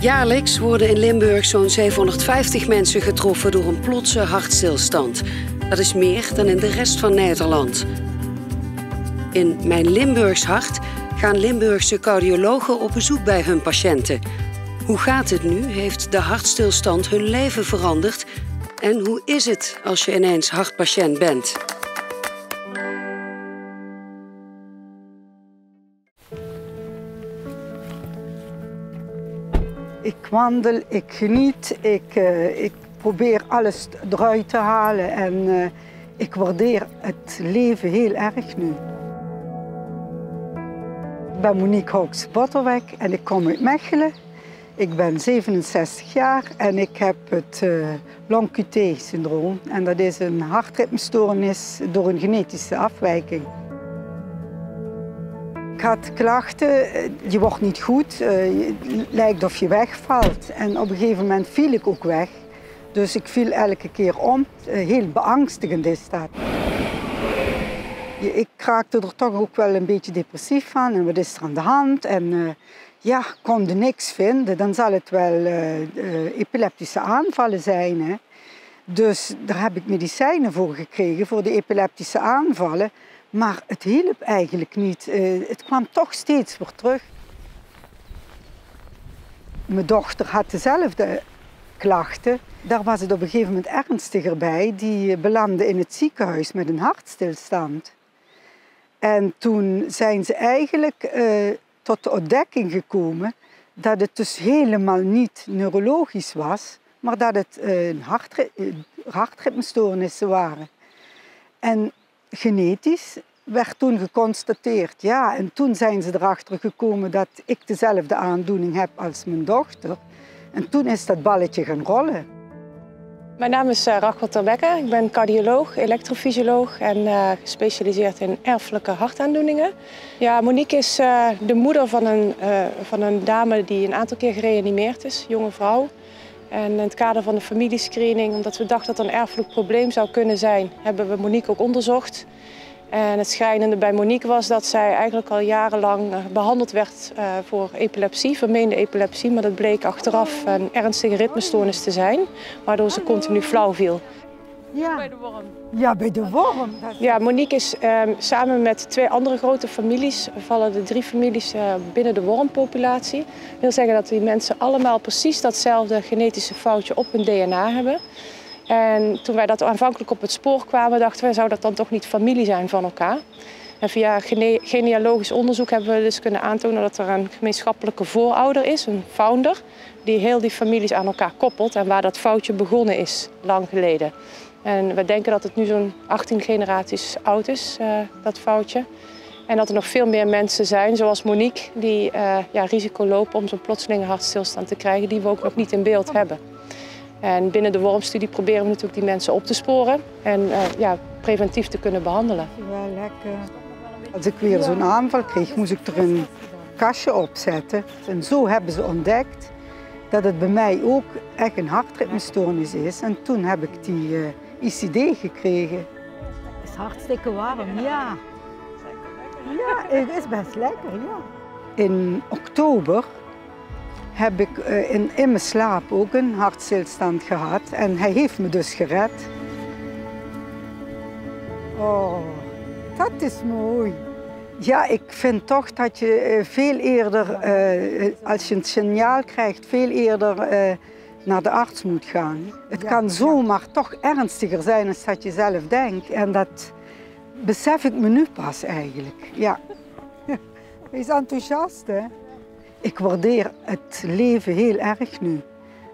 Jaarlijks worden in Limburg zo'n 750 mensen getroffen door een plotse hartstilstand. Dat is meer dan in de rest van Nederland. In Mijn Limburgs Hart gaan Limburgse cardiologen op bezoek bij hun patiënten. Hoe gaat het nu? Heeft de hartstilstand hun leven veranderd? En hoe is het als je ineens hartpatiënt bent? Ik wandel, ik geniet, ik probeer alles eruit te halen en ik waardeer het leven heel erg nu. Ik ben Monique Hooks-Botterweg en ik kom uit Mechelen. Ik ben 67 jaar en ik heb het long-QT-syndroom. En dat is een hartritmestoornis door een genetische afwijking. Ik had klachten, je wordt niet goed, het lijkt of je wegvalt. En op een gegeven moment viel ik ook weg. Dus ik viel elke keer om. Heel beangstigend is dat. Ik raakte er toch ook wel een beetje depressief van. En wat is er aan de hand? En ja, kon niks vinden. Dan zal het wel epileptische aanvallen zijn. Hè? Dus daar heb ik medicijnen voor gekregen, voor de epileptische aanvallen. Maar het hielp eigenlijk niet. Het kwam toch steeds weer terug. Mijn dochter had dezelfde klachten. Daar was het op een gegeven moment ernstiger bij. Die belandde in het ziekenhuis met een hartstilstand. En toen zijn ze eigenlijk tot de ontdekking gekomen dat het dus helemaal niet neurologisch was, maar dat het hartritmestoornissen waren. En genetisch werd toen geconstateerd, ja, en toen zijn ze erachter gekomen dat ik dezelfde aandoening heb als mijn dochter. En toen is dat balletje gaan rollen. Mijn naam is Rachel ter Bekke. Ik ben cardioloog, elektrofysioloog en gespecialiseerd in erfelijke hartaandoeningen. Ja, Monique is de moeder van een dame die een aantal keer gereanimeerd is, jonge vrouw. En in het kader van de familiescreening, omdat we dachten dat er een erfelijk probleem zou kunnen zijn, hebben we Monique ook onderzocht. En het schrijnende bij Monique was dat zij eigenlijk al jarenlang behandeld werd voor epilepsie, vermeende epilepsie. Maar dat bleek achteraf een ernstige ritmestoornis te zijn, waardoor ze continu flauw viel. Ja, bij de worm. Ja, bij de worm. Ja, Monique is samen met 2 andere grote families, vallen de 3 families binnen de wormpopulatie. Dat wil zeggen dat die mensen allemaal precies datzelfde genetische foutje op hun DNA hebben. En toen wij dat aanvankelijk op het spoor kwamen, dachten we, zou dat dan toch niet familie zijn van elkaar? En via genealogisch onderzoek hebben we dus kunnen aantonen dat er een gemeenschappelijke voorouder is, een founder, die heel die families aan elkaar koppelt en waar dat foutje begonnen is, lang geleden. En we denken dat het nu zo'n 18 generaties oud is, dat foutje. En dat er nog veel meer mensen zijn, zoals Monique, die risico lopen om zo'n plotselinge hartstilstand te krijgen, die we ook nog niet in beeld hebben. En binnen de wormstudie proberen we natuurlijk die mensen op te sporen en preventief te kunnen behandelen. Wel lekker. Als ik weer zo'n aanval kreeg, moest ik er een kastje op zetten. En zo hebben ze ontdekt dat het bij mij ook echt een hartritmestoornis is. En toen heb ik die ICD gekregen. Het is hartstikke warm, ja. Ja, het is best lekker, ja. In oktober heb ik in mijn slaap ook een hartstilstand gehad en hij heeft me dus gered. Oh, dat is mooi. Ja, ik vind toch dat je veel eerder, als je een signaal krijgt, veel eerder naar de arts moet gaan. Het kan zomaar toch ernstiger zijn dan dat je zelf denkt en dat besef ik me nu pas eigenlijk. Ja. Hij is enthousiast, hè? Ik waardeer het leven heel erg nu.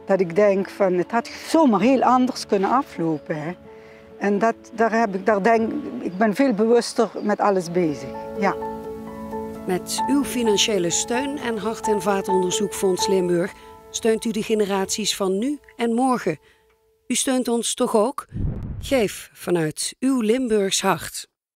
Dat ik denk van, het had zomaar heel anders kunnen aflopen. Hè? En ik ben veel bewuster met alles bezig. Ja. Met uw financiële steun en Hart- en Vatenonderzoekfonds Limburg steunt u de generaties van nu en morgen. U steunt ons toch ook? Geef vanuit uw Limburgs hart.